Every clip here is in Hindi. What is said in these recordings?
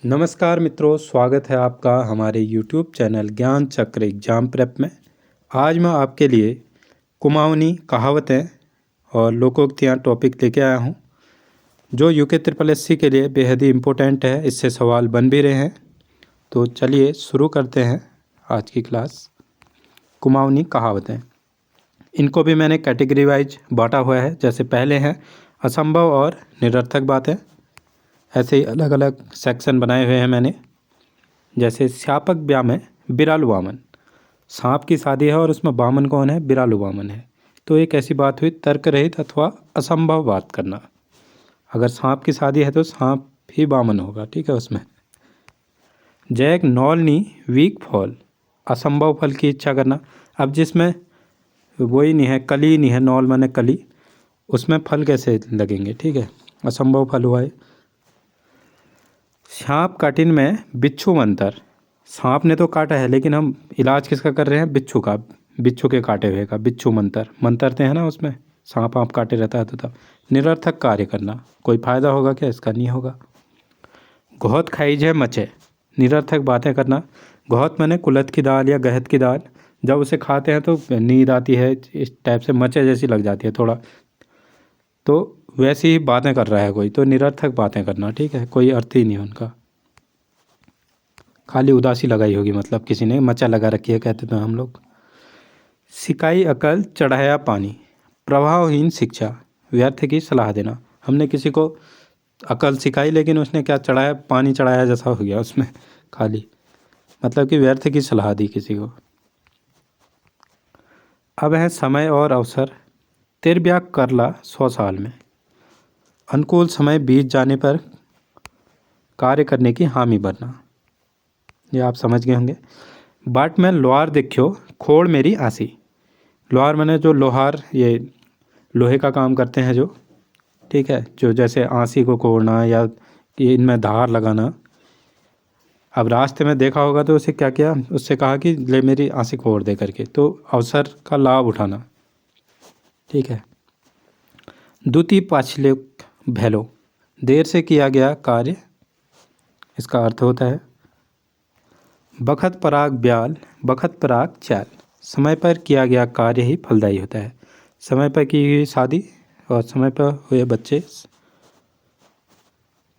नमस्कार मित्रों, स्वागत है आपका हमारे YouTube चैनल ज्ञान चक्र एग्जाम प्रेप में। आज मैं आपके लिए कुमाऊनी कहावतें और लोकोक्तियाँ टॉपिक लेके आया हूँ, जो यूके ट्रिपल एससी के लिए बेहद ही इम्पोर्टेंट है। इससे सवाल बन भी रहे हैं। तो चलिए शुरू करते हैं आज की क्लास। कुमाऊनी कहावतें, इनको भी मैंने कैटेगरी वाइज बांटा हुआ है। जैसे पहले हैं असंभव और निरर्थक बातें, ऐसे ही अलग अलग सेक्शन बनाए हुए हैं मैंने। जैसे स्यापक ब्याह में बिरालू वामन, सांप की शादी है और उसमें वामन कौन है? बिरालू वामन है। तो एक ऐसी बात हुई तर्क रहित अथवा असंभव बात करना। अगर सांप की शादी है तो सांप ही वामन होगा, ठीक है। उसमें जैक नॉल नी वीक फॉल, असंभव फल की इच्छा करना। अब जिसमें वही नहीं है, कली नहीं है, नॉल माने कली, उसमें फल कैसे लगेंगे? ठीक है, असंभव फल हुआ है। सांप काटिन में बिच्छू मंतर, सांप ने तो काटा है लेकिन हम इलाज किसका कर रहे हैं? बिच्छू का, बिच्छू के काटे हुए का। बिच्छू मंतर, मंतरते हैं ना उसमें, सांप आप काटे रहता है तो तब। निरर्थक कार्य करना, कोई फ़ायदा होगा क्या इसका? नहीं होगा। घोत खाई है मचे, निरर्थक बातें करना। घोत माने कुलथ की दाल या गहत की दाल, जब उसे खाते हैं तो नींद आती है, इस टाइप से मचे जैसी लग जाती है थोड़ा, तो वैसी ही बातें कर रहा है कोई, तो निरर्थक बातें करना, ठीक है। कोई अर्थ ही नहीं उनका, खाली उदासी लगाई होगी, मतलब किसी ने मचा लगा रखी है, कहते थे हम लोग। सिकाई अकल चढ़ाया पानी, प्रभावहीन शिक्षा, व्यर्थ की सलाह देना। हमने किसी को अकल सिखाई लेकिन उसने क्या चढ़ाया? पानी चढ़ाया जैसा हो गया उसमें, खाली, मतलब कि व्यर्थ की सलाह दी किसी को। अब है समय और अवसर, तिरब्या करला 100 साल में, अनुकूल समय बीत जाने पर कार्य करने की हामी भरना। ये आप समझ गए होंगे। बाट में लोहार देखियो, खोड़ मेरी आसी। लोहार माने जो लोहार, ये लोहे का काम करते हैं जो, ठीक है, जो जैसे आंसी को कोड़ना या कि इनमें धार लगाना। अब रास्ते में देखा होगा तो उसे क्या किया? उससे कहा कि ले मेरी आंसी कोड़ दे करके, तो अवसर का लाभ उठाना, ठीक है। द्वितीय पाछले भैलो, देर से किया गया कार्य, इसका अर्थ होता है बखत पराग ब्याल, बखत पराग चाल, समय पर किया गया कार्य ही फलदायी होता है। समय पर की हुई शादी और समय पर हुए बच्चे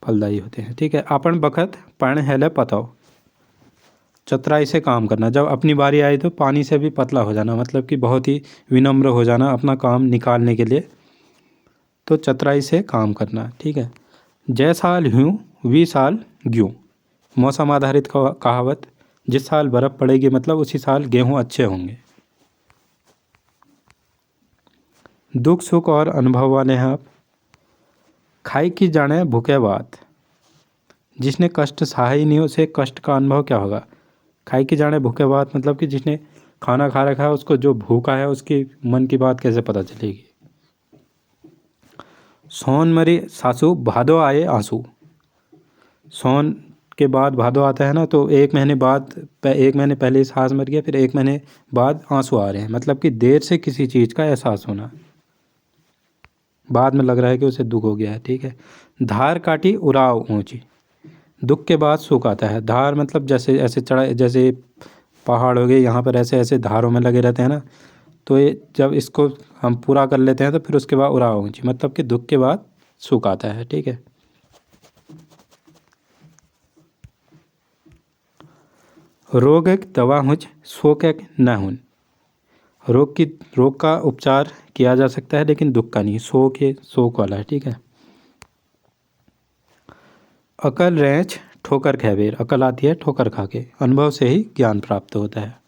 फलदायी होते हैं, ठीक है। अपन बखत पर्ण हेले पताओ, चतुराई से काम करना। जब अपनी बारी आई तो पानी से भी पतला हो जाना, मतलब कि बहुत ही विनम्र हो जाना अपना काम निकालने के लिए, तो चतुराई से काम करना, ठीक है। जय साल ह्यूँ वी साल ग्यूँ, मौसम आधारित कहावत, जिस साल बर्फ़ पड़ेगी मतलब उसी साल गेहूँ अच्छे होंगे। दुख सुख और अनुभव वाले हैं आप। खाई की जाने भूखे बात, जिसने कष्ट सहा ही नहीं उसे कष्ट का अनुभव क्या होगा? खाई की जाने भूखे बात मतलब कि जिसने खाना खा रखा है उसको जो भूखा है उसकी मन की बात कैसे पता चलेगी? सोन मरी सासू भादो आए आंसू, सोन के बाद भादो आता है ना, तो एक महीने बाद, एक महीने पहले सास मर गया, फिर एक महीने बाद आंसू आ रहे हैं, मतलब कि देर से किसी चीज़ का एहसास होना, बाद में लग रहा है कि उसे दुख हो गया है, ठीक है। धार काटी उड़ाव ऊंची, दुख के बाद सुख आता है। धार मतलब जैसे ऐसे चढ़ा, जैसे पहाड़ हो गए, यहाँ पर ऐसे ऐसे धारों में लगे रहते हैं ना, तो ये जब इसको हम पूरा कर लेते हैं तो फिर उसके बाद उड़ाव ऊंची, मतलब कि दुख के बाद सुख आता है, ठीक है। रोग एक दवा हुच शोक एक न हुन, रोग का उपचार किया जा सकता है लेकिन दुख का नहीं। शोक ये शोक वाला है, ठीक है। अकल रेंच ठोकर खैबेर, अकल आती है ठोकर खा के, अनुभव से ही ज्ञान प्राप्त होता है।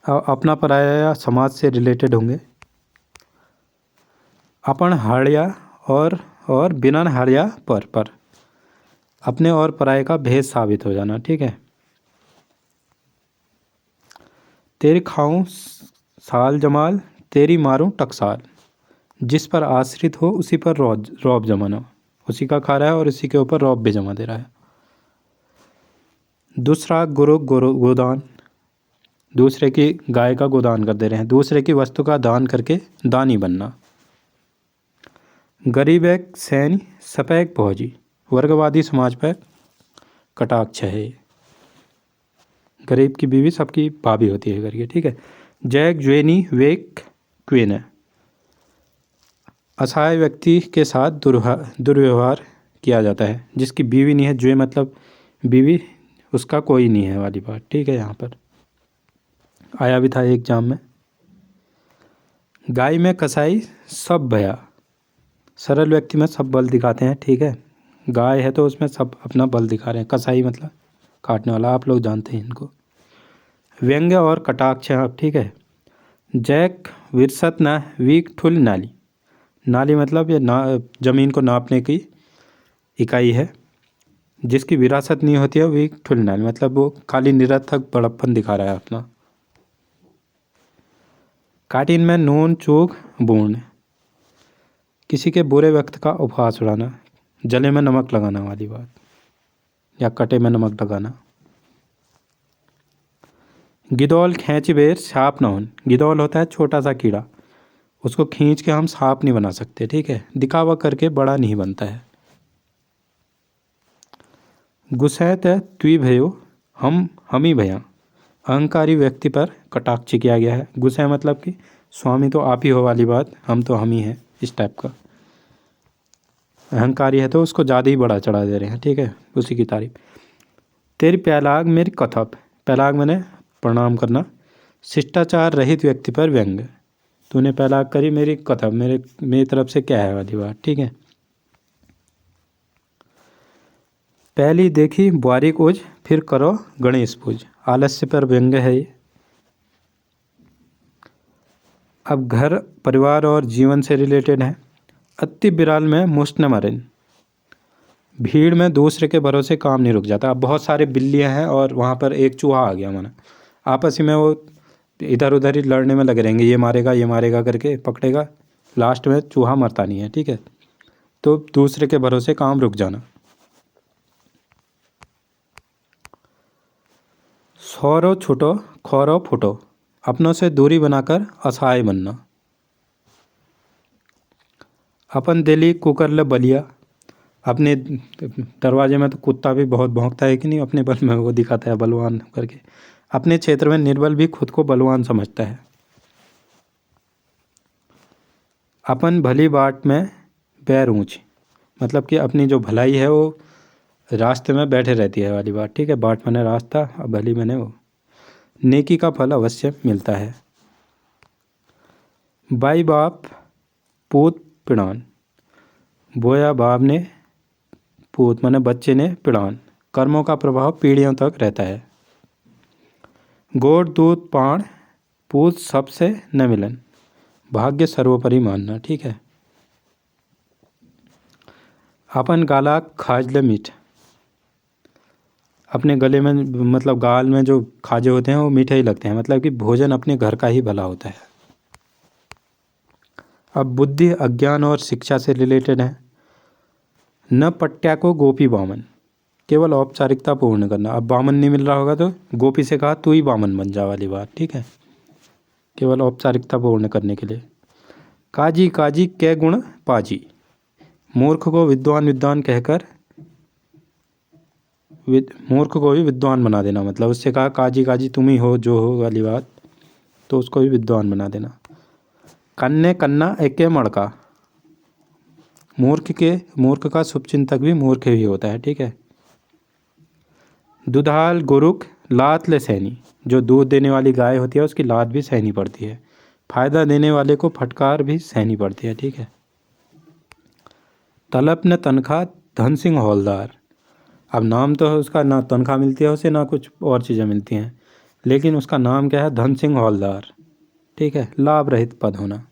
अपना पराया या समाज से रिलेटेड होंगे। अपन हाड़िया और बिना हाड़िया पर, अपने और पराये का भेद साबित हो जाना, ठीक है। तेरी खाऊं साल जमाल, तेरी मारूं टकसाल, जिस पर आश्रित हो उसी पर रौब जमाना, उसी का खा रहा है और उसी के ऊपर रौब भी जमा दे रहा है। दूसरा गोदान, दूसरे की गाय का गोदान कर दे रहे हैं, दूसरे की वस्तु का दान करके दानी बनना। गरीब एक सैनी सपैक फौजी, वर्गवादी समाज पर कटाक्ष है। गरीब की बीवी सबकी भाभी होती है करके, ठीक है। जैक ज्वेनी वेक क्वीन है। असहाय व्यक्ति के साथ दुर्व्यवहार किया जाता है। जिसकी बीवी नहीं है, ज्वे मतलब बीवी, उसका कोई नहीं है वाली बात, ठीक है। यहाँ पर आया भी था एग्जाम में। गाय में कसाई सब भया। सरल व्यक्ति में सब बल दिखाते हैं, ठीक है। गाय है तो उसमें सब अपना बल दिखा रहे हैं। कसाई मतलब काटने वाला, आप लोग जानते हैं इनको। व्यंग्य और कटाक्ष अब, ठीक है। जैक विरसत न वीक ठुल नाली। नाली मतलब ये जमीन को नापने की इकाई है। जिसकी विरासत नहीं होती है वीक ठुल नाली मतलब वो खाली निरर्थक बड़प्पन दिखा रहा है अपना। काटिन में नून चूक बूंद। किसी के बुरे वक्त का उपहास उड़ाना। जले में नमक लगाना वाली बात, या कटे में नमक लगाना। गिदौल खींच बेर सांप न होन। गिदौल होता है छोटा सा कीड़ा, उसको खींच के हम सांप नहीं बना सकते, ठीक है। दिखावा करके बड़ा नहीं बनता है। गुस्सैत है तुई भयो हम ही भया। अहंकारी व्यक्ति पर कटाक्ष किया गया है। गुस्सा मतलब कि स्वामी तो आप ही हो वाली बात, हम तो हम ही हैं, इस टाइप का। अहंकारी है तो उसको ज़्यादा ही बड़ा चढ़ा दे रहे हैं, ठीक है, उसी की तारीफ। तेरी प्यालाग मेरी कथप। प्यालाग मैंने प्रणाम करना। शिष्टाचार रहित व्यक्ति पर व्यंग्य। तूने प्यालाग करी मेरी कथप, मेरी तरफ से क्या है वाली बात, ठीक है। पहली देखी बारीक उज फिर करो गणेश पूज। आलस्य पर व्यंग्य है ये। अब घर परिवार और जीवन से रिलेटेड है। अति बिराल में मुष्ट न मरेन। भीड़ में दूसरे के भरोसे काम नहीं रुक जाता। अब बहुत सारे बिल्लियाँ हैं और वहाँ पर एक चूहा आ गया माना, आपस में वो इधर उधर ही लड़ने में लगे रहेंगे, ये मारेगा करके पकड़ेगा, लास्ट में चूहा मरता नहीं है, ठीक है। तो दूसरे के भरोसे काम रुक जाना। सौरो छुटो खौरो फुटो। अपनों से दूरी बनाकर असहाय बनना। अपन दिली कुकर बलिया। अपने दरवाजे में तो कुत्ता भी बहुत भौंकता है कि नहीं, अपने बल में वो दिखाता है बलवान करके। अपने क्षेत्र में निर्बल भी खुद को बलवान समझता है। अपन भली बाट में पैर ऊँची। मतलब कि अपनी जो भलाई है वो रास्ते में बैठे रहती है वाली बात, ठीक है। बाट मैंने रास्ता और भली मैंने वो। नेकी का फल अवश्य मिलता है। बाई बाप पूत पिड़ान। बोया बाप ने, पूत माने बच्चे ने, पिड़ान। कर्मों का प्रभाव पीढ़ियों तक रहता है। गोड़ दूध पाण पूत सबसे न मिलन। भाग्य सर्वोपरि मानना, ठीक है। अपन गाला खाजले मीठ। अपने गले में मतलब गाल में जो खाजे होते हैं वो मीठे ही लगते हैं, मतलब कि भोजन अपने घर का ही भला होता है। अब बुद्धि अज्ञान और शिक्षा से रिलेटेड है। न पट्ट्या को गोपी बामन। केवल औपचारिकता पूर्ण करना। अब बामन नहीं मिल रहा होगा तो गोपी से कहा तू ही बामन बन जा वाली बात, ठीक है। केवल औपचारिकता पूर्ण करने के लिए। काजी काजी कै गुण पाजी। मूर्ख को विद्वान कहकर मूर्ख को भी विद्वान बना देना। मतलब उससे कहा काजी काजी तुम ही हो जो हो वाली बात, तो उसको भी विद्वान बना देना। कन्ने कन्ना एके मड़का। मूर्ख का शुभचिंतक भी मूर्ख ही होता है, ठीक है। दुधाल गुरुक लात ले सहनी। जो दूध देने वाली गाय होती है उसकी लात भी सहनी पड़ती है। फायदा देने वाले को फटकार भी सहनी पड़ती है, ठीक है। तलब न तनख्वाह धन सिंह हौलदार। अब नाम तो है उसका, ना तनख्वाह मिलती है उसे ना कुछ और चीज़ें मिलती हैं, लेकिन उसका नाम क्या है, धन सिंह हौलदार, ठीक है। लाभ रहित पद होना,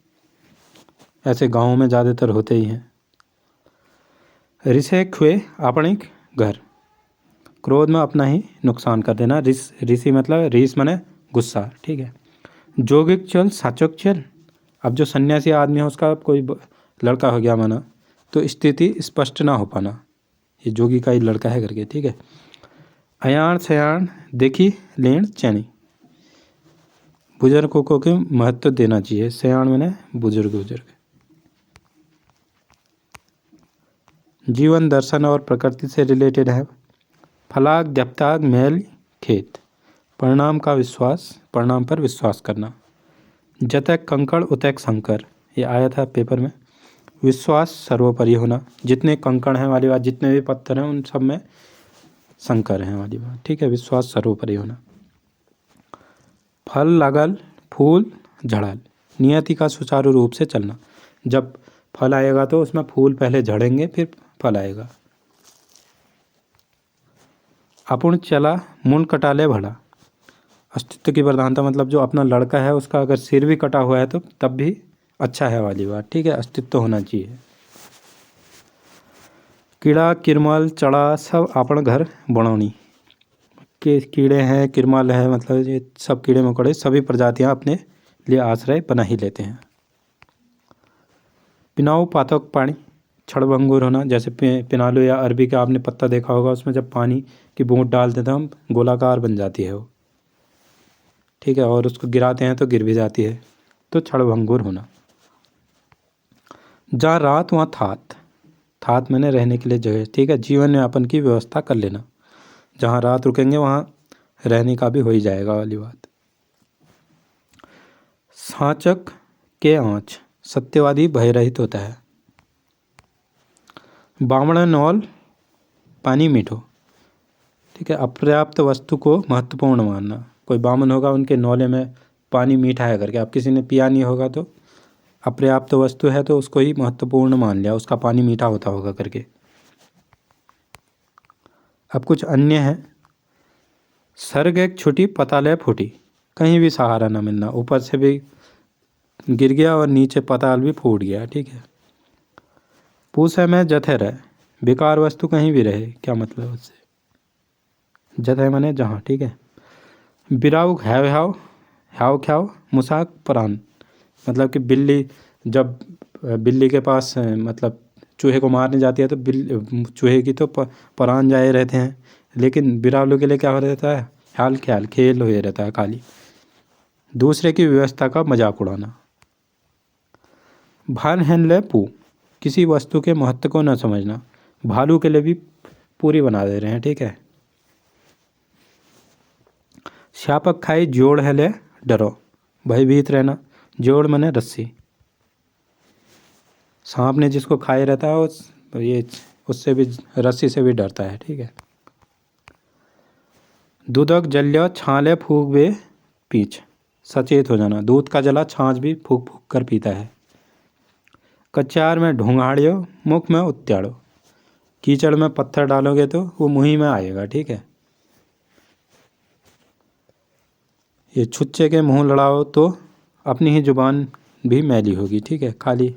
ऐसे गाँवों में ज़्यादातर होते ही हैं। रिसे खुए अपने घर। क्रोध में अपना ही नुकसान कर देना। ऋषि मतलब रीस माने गुस्सा, ठीक है। जोगिक चल साचोक चल। अब जो सन्यासी आदमी है उसका कोई लड़का हो गया माना, तो स्थिति स्पष्ट ना हो पाना, ये जोगी का ही लड़का है करके, ठीक है। अयाण सयाण देखी लेन चैनी। बुजुर्गों को के महत्व देना चाहिए। सयाण मैंने बुजुर्ग। जीवन दर्शन और प्रकृति से रिलेटेड है। फलाग द्यप्ताग मैल खेत, परिणाम का विश्वास, परिणाम पर विश्वास करना। जतक कंकड़ उतक शंकर, ये आया था पेपर में। विश्वास सर्वोपरि होना, जितने कंकड़ हैं वाली बात, जितने भी पत्थर हैं उन सब में शंकर हैं वाली बात, ठीक है। विश्वास सर्वोपरि होना। फल लगल फूल झड़ल, नियति का सुचारू रूप से चलना। जब फल आएगा तो उसमें फूल पहले झड़ेंगे फिर फल आएगा। अपुण चला मुंड कटाले भला, अस्तित्व की प्रधानता, मतलब जो अपना लड़का है उसका अगर सिर भी कटा हुआ है तो तब भी अच्छा है वाली बात, ठीक है। अस्तित्व होना चाहिए। कीड़ा किरमल चढ़ा सब अपन घर बनौनी, के कीड़े हैं, किरमल है, मतलब ये सब कीड़े मकोड़े सभी प्रजातियां अपने लिए आश्रय बना ही लेते हैं। पिनाऊ पातक पानी, क्षणभंगुर होना, जैसे पिनालू या अरबी का आपने पत्ता देखा होगा, उसमें जब पानी की बूंद डाल देते हैं हम गोलाकार बन जाती है वो, ठीक है, और उसको गिराते हैं तो गिर भी जाती है, तो क्षणभंगुर होना। जहाँ रात वहाँ थात, थात मैंने रहने के लिए जगह, ठीक है। जीवन यापन की व्यवस्था कर लेना, जहाँ रात रुकेंगे वहाँ रहने का भी हो ही जाएगा वाली बात। सांचक के आँच, सत्यवादी भय रहित होता है। बामण नौल पानी मीठो, ठीक है। अपर्याप्त वस्तु को महत्वपूर्ण मानना, कोई बामन होगा उनके नौले में पानी मीठा है करके, अब किसी ने पिया नहीं होगा तो अपर्याप्त वस्तु है तो उसको ही महत्वपूर्ण मान लिया, उसका पानी मीठा होता होगा करके। अब कुछ अन्य है। सर्ग एक छुटी पताल फूटी, कहीं भी सहारा न मिलना, ऊपर से भी गिर गया और नीचे पताल भी फूट गया, ठीक है। पूछे में जथे रहे, बेकार वस्तु कहीं भी रहे, क्या मतलब उससे, जथे माने जहाँ, ठीक है। बिराऊ हैव हैव, हैव ख्याव मुसाक परान, मतलब कि बिल्ली जब बिल्ली के पास मतलब चूहे को मारने जाती है तो चूहे की तो परान जाए रहते हैं, लेकिन बिरालों के लिए क्या हो रहता है, ख्याल ख्याल खेल हुए रहता है खाली। दूसरे की व्यवस्था का मजाक उड़ाना। भान हैन पू, किसी वस्तु के महत्व को न समझना, भालू के लिए भी पूरी बना दे रहे हैं, ठीक है। श्यापक खाई जोड़ है ले डरो, भयभीत रहना, जोड़ मने रस्सी, सांप ने जिसको खाए रहता है ये उससे भी, रस्सी से भी डरता है, ठीक है। दूधक जल्य छाले फूक वे पीछ, सचेत हो जाना, दूध का जला छाछ भी फूक फूक कर पीता है। कचार में ढूंघाड़ियो मुख में उत्याड़ो, कीचड़ में पत्थर डालोगे तो वो मुंह में आएगा, ठीक है। ये छुच्चे के मुंह लड़ाओ तो अपनी ही जुबान भी मैली होगी, ठीक है। खाली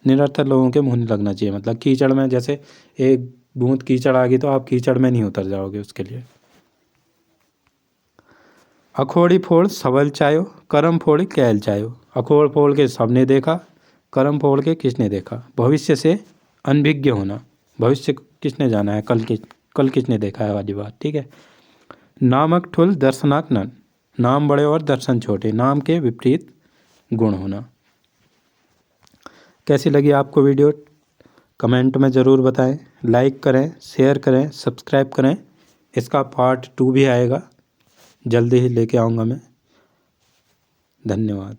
निरर्थक लोगों के मुंह नहीं लगना चाहिए, मतलब कीचड़ में जैसे एक बूंद कीचड़ आ गई तो आप कीचड़ में नहीं उतर जाओगे उसके लिए। अखोड़ी फोड़ सबल चायो, करम फोड़ कैल चायो, अखोड़ फोड़ के सबने देखा, करम फोड़ के किसने देखा। भविष्य से अनभिज्ञ होना, भविष्य किसने जाना है, कल किसने देखा है वाली बात, ठीक है। नामक ठुल दर्शनाक नन, नाम बड़े और दर्शन छोटे, नाम के विपरीत गुण होना। कैसी लगी आपको वीडियो कमेंट में ज़रूर बताएं, लाइक करें, शेयर करें, सब्सक्राइब करें। इसका पार्ट 2 भी आएगा, जल्दी ही लेके आऊँगा मैं। धन्यवाद।